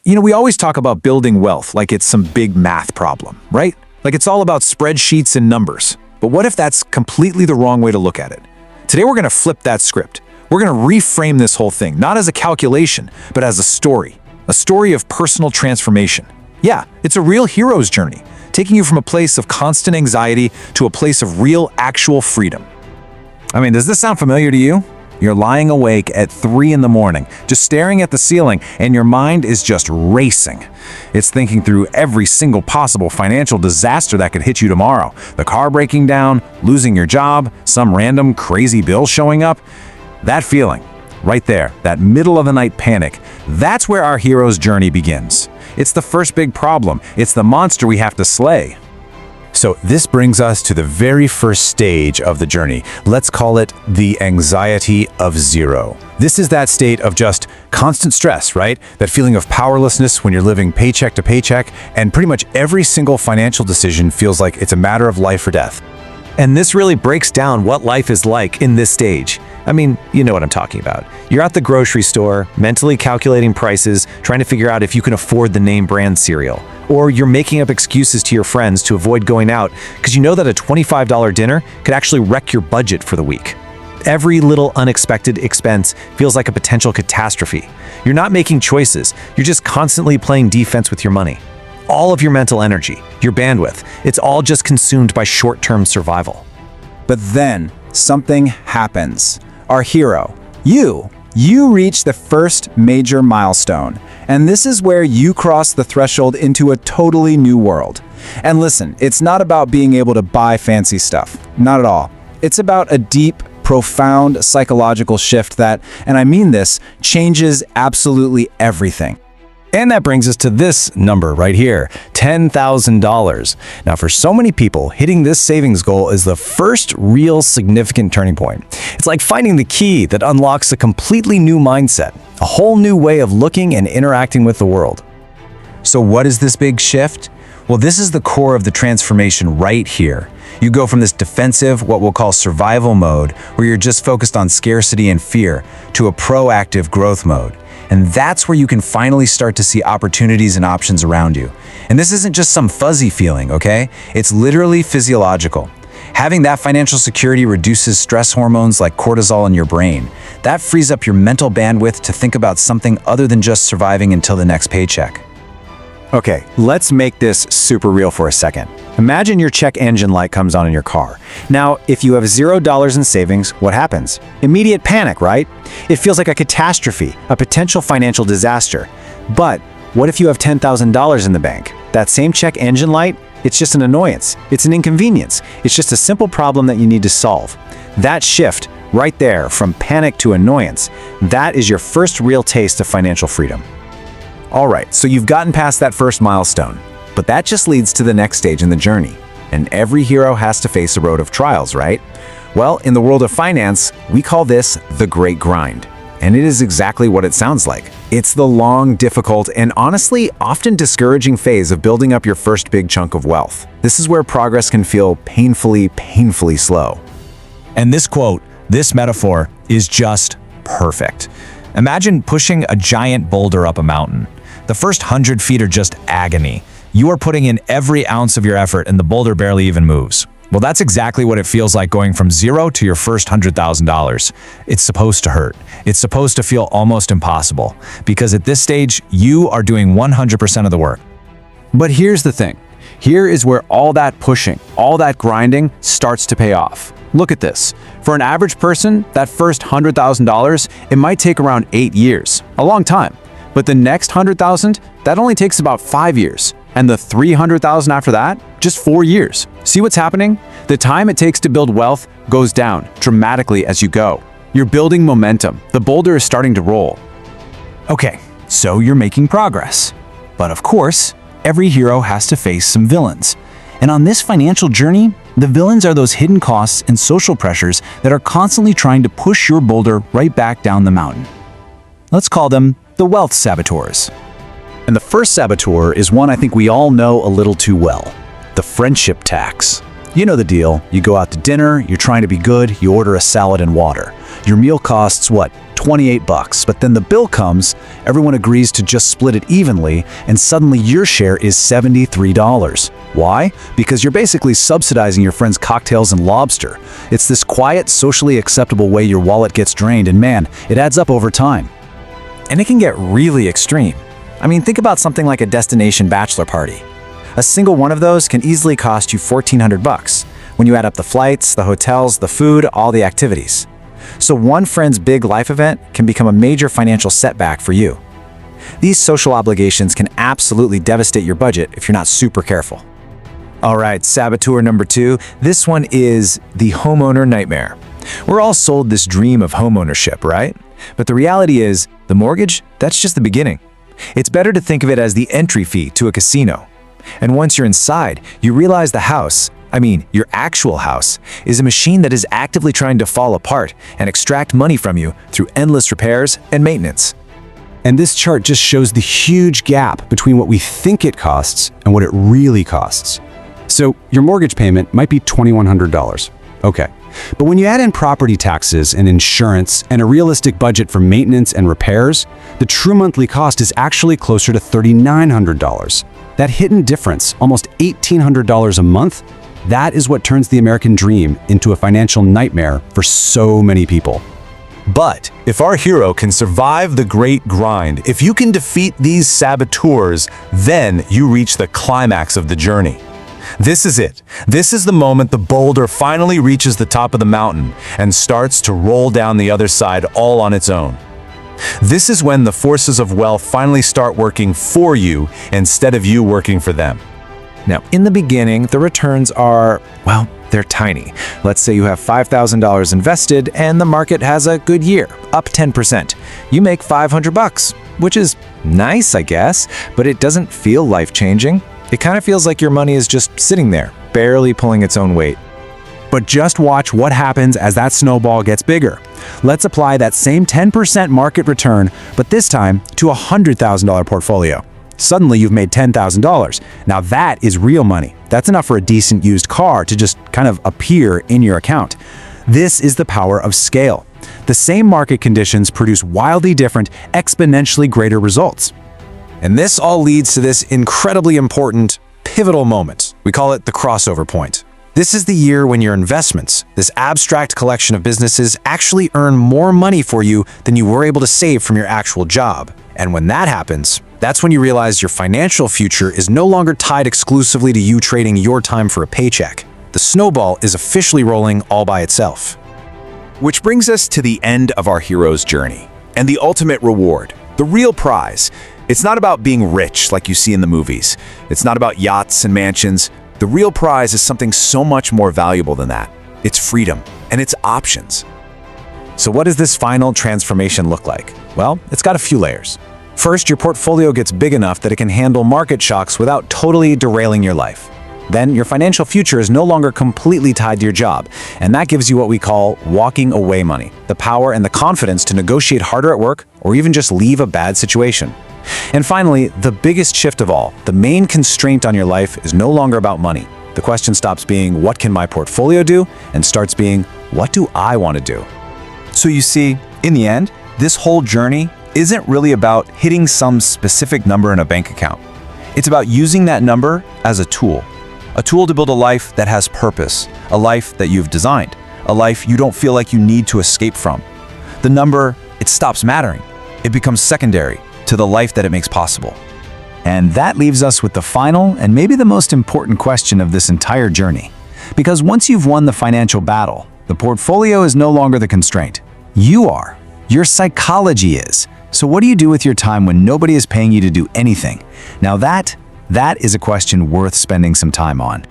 We always talk about building wealth like it's some big math problem, right? Like it's all about spreadsheets and numbers. But what if that's completely the wrong way to look at it? Today we're going to flip that script. We're going to reframe this whole thing, not as a calculation, but as a story of personal transformation. Yeah, it's a real hero's journey, taking you from a place of constant anxiety to a place of real, actual freedom. Does this sound familiar to you? You're lying awake at 3 in the morning, just staring at the ceiling, and your mind is just racing. It's thinking through every single possible financial disaster that could hit you tomorrow. The car breaking down, losing your job, some random crazy bill showing up. That feeling, right there, that middle of the night panic, that's where our hero's journey begins. It's the first big problem. It's the monster we have to slay. So this brings us to the very first stage of the journey. Let's call it the anxiety of zero. This is that state of just constant stress, right? That feeling of powerlessness when you're living paycheck to paycheck, and pretty much every single financial decision feels like it's a matter of life or death. And this really breaks down what life is like in this stage. You know what I'm talking about. You're at the grocery store, mentally calculating prices, trying to figure out if you can afford the name brand cereal. Or you're making up excuses to your friends to avoid going out because you know that a $25 dinner could actually wreck your budget for the week. Every little unexpected expense feels like a potential catastrophe. You're not making choices, you're just constantly playing defense with your money. All of your mental energy, your bandwidth, it's all just consumed by short-term survival. But then, something happens. Our hero, you reach the first major milestone. And this is where you cross the threshold into a totally new world. And listen, it's not about being able to buy fancy stuff. Not at all. It's about a deep, profound psychological shift that, and I mean this, changes absolutely everything. And that brings us to this number right here, $10,000. Now, for so many people, hitting this savings goal is the first real significant turning point. It's like finding the key that unlocks a completely new mindset, a whole new way of looking and interacting with the world. So what is this big shift? Well, this is the core of the transformation right here. You go from this defensive, what we'll call survival mode, where you're just focused on scarcity and fear, to a proactive growth mode. And that's where you can finally start to see opportunities and options around you. And this isn't just some fuzzy feeling, okay? It's literally physiological. Having that financial security reduces stress hormones like cortisol in your brain. That frees up your mental bandwidth to think about something other than just surviving until the next paycheck. Okay, let's make this super real for a second. Imagine your check engine light comes on in your car. Now, if you have $0 in savings, what happens? Immediate panic, right? It feels like a catastrophe, a potential financial disaster. But what if you have $10,000 in the bank? That same check engine light, it's just an annoyance. It's an inconvenience. It's just a simple problem that you need to solve. That shift, right there, from panic to annoyance, that is your first real taste of financial freedom. All right, so you've gotten past that first milestone, but that just leads to the next stage in the journey. And every hero has to face a road of trials, right? Well, in the world of finance, we call this the great grind. And it is exactly what it sounds like. It's the long, difficult, and honestly, often discouraging phase of building up your first big chunk of wealth. This is where progress can feel painfully slow. And this quote, this metaphor, is just perfect. Imagine pushing a giant boulder up a mountain. The first 100 feet are just agony. You are putting in every ounce of your effort and the boulder barely even moves. Well, that's exactly what it feels like going from zero to your first $100,000. It's supposed to hurt. It's supposed to feel almost impossible, because at this stage, you are doing 100% of the work. But here's the thing. Here is where all that pushing, all that grinding starts to pay off. Look at this. For an average person, that first $100,000, it might take around 8 years, a long time. But the next $100,000, that only takes about 5 years. And the $300,000 after that, just 4 years. See what's happening? The time it takes to build wealth goes down dramatically as you go. You're building momentum. The boulder is starting to roll. Okay, so you're making progress. But of course, every hero has to face some villains. And on this financial journey, the villains are those hidden costs and social pressures that are constantly trying to push your boulder right back down the mountain. Let's call them the Wealth Saboteurs. And the first saboteur is one I think we all know a little too well: the friendship tax. You know the deal. You go out to dinner, you're trying to be good, you order a salad and water. Your meal costs, what, $28, but then the bill comes, everyone agrees to just split it evenly, and suddenly your share is $73. Why? Because you're basically subsidizing your friend's cocktails and lobster. It's this quiet, socially acceptable way your wallet gets drained, and man, it adds up over time. And it can get really extreme. I mean, think about something like a destination bachelor party. A single one of those can easily cost you $1,400 when you add up the flights, the hotels, the food, all the activities. So one friend's big life event can become a major financial setback for you. These social obligations can absolutely devastate your budget if you're not super careful. All right, saboteur number 2. This one is the homeowner nightmare. We're all sold this dream of homeownership, right? But the reality is, the mortgage, that's just the beginning. It's better to think of it as the entry fee to a casino. And once you're inside, you realize the house, your actual house, is a machine that is actively trying to fall apart and extract money from you through endless repairs and maintenance. And this chart just shows the huge gap between what we think it costs and what it really costs. So your mortgage payment might be $2,100. Okay. But when you add in property taxes and insurance and a realistic budget for maintenance and repairs, the true monthly cost is actually closer to $3,900. That hidden difference, almost $1,800 a month, that is what turns the American dream into a financial nightmare for so many people. But if our hero can survive the great grind, if you can defeat these saboteurs, then you reach the climax of the journey. This is it. This is the moment the boulder finally reaches the top of the mountain and starts to roll down the other side all on its own. This is when the forces of wealth finally start working for you instead of you working for them. Now, in the beginning, the returns are, they're tiny. Let's say you have $5,000 invested and the market has a good year, up 10%. You make $500, which is nice, I guess, but it doesn't feel life-changing. It kind of feels like your money is just sitting there, barely pulling its own weight. But just watch what happens as that snowball gets bigger. Let's apply that same 10% market return, but this time to a $100,000 portfolio. Suddenly you've made $10,000. Now that is real money. That's enough for a decent used car to just kind of appear in your account. This is the power of scale. The same market conditions produce wildly different, exponentially greater results. And this all leads to this incredibly important, pivotal moment. We call it the crossover point. This is the year when your investments, this abstract collection of businesses, actually earn more money for you than you were able to save from your actual job. And when that happens, that's when you realize your financial future is no longer tied exclusively to you trading your time for a paycheck. The snowball is officially rolling all by itself. Which brings us to the end of our hero's journey, and the ultimate reward, the real prize. It's not about being rich like you see in the movies. It's not about yachts and mansions. The real prize is something so much more valuable than that. It's freedom, and it's options. So what does this final transformation look like? Well, it's got a few layers. First, your portfolio gets big enough that it can handle market shocks without totally derailing your life. Then, your financial future is no longer completely tied to your job, and that gives you what we call walking away money, the power and the confidence to negotiate harder at work or even just leave a bad situation. And finally, the biggest shift of all, the main constraint on your life is no longer about money. The question stops being, what can my portfolio do? And starts being, what do I want to do? So you see, in the end, this whole journey isn't really about hitting some specific number in a bank account. It's about using that number as a tool to build a life that has purpose, a life that you've designed, a life you don't feel like you need to escape from. The number, it stops mattering. It becomes secondary to the life that it makes possible. And that leaves us with the final and maybe the most important question of this entire journey. Because once you've won the financial battle, the portfolio is no longer the constraint. You are. Your psychology is. So what do you do with your time when nobody is paying you to do anything? Now that is a question worth spending some time on.